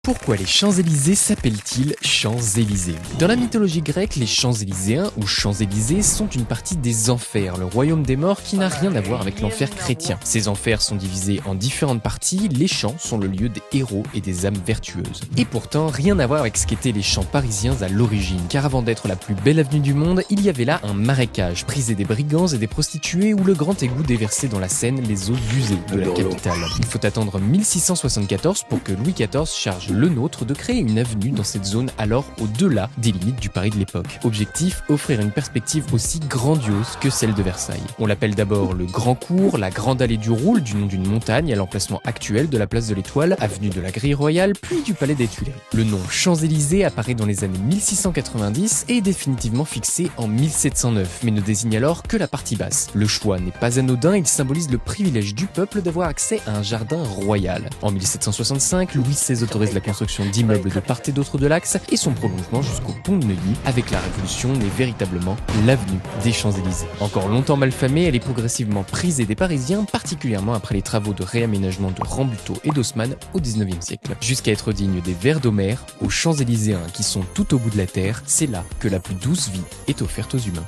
Pourquoi les Champs-Élysées s'appellent-ils Champs-Élysées? Dans la mythologie grecque, les Champs-Élyséens ou Champs-Élysées sont une partie des enfers, le royaume des morts qui n'a rien à voir avec l'enfer chrétien. Ces enfers sont divisés en différentes parties, les champs sont le lieu des héros et des âmes vertueuses. Et pourtant, rien à voir avec ce qu'étaient les champs parisiens à l'origine, car avant d'être la plus belle avenue du monde, il y avait là un marécage, prisé des brigands et des prostituées où le grand égout déversait dans la Seine les eaux usées de la capitale. Il faut attendre 1674 pour que Louis XIV charge le nôtre de créer une avenue dans cette zone alors au-delà des limites du Paris de l'époque. Objectif, offrir une perspective aussi grandiose que celle de Versailles. On l'appelle d'abord le Grand Cours, la Grande Allée du Roule, du nom d'une montagne à l'emplacement actuel de la place de l'Étoile, avenue de la Grille Royale, puis du Palais des Tuileries. Le nom Champs-Élysées apparaît dans les années 1690 et est définitivement fixé en 1709, mais ne désigne alors que la partie basse. Le choix n'est pas anodin, il symbolise le privilège du peuple d'avoir accès à un jardin royal. En 1765, Louis XVI autorise la construction d'immeubles de part et d'autre de l'axe et son prolongement jusqu'au pont de Neuilly. Avec la Révolution naît véritablement l'avenue des Champs-Élysées. Encore longtemps malfamée, elle est progressivement prisée des Parisiens, particulièrement après les travaux de réaménagement de Rambuteau et d'Haussmann au XIXe siècle. Jusqu'à être digne des vers d'Homère, aux Champs-Élyséens qui sont tout au bout de la terre, c'est là que la plus douce vie est offerte aux humains.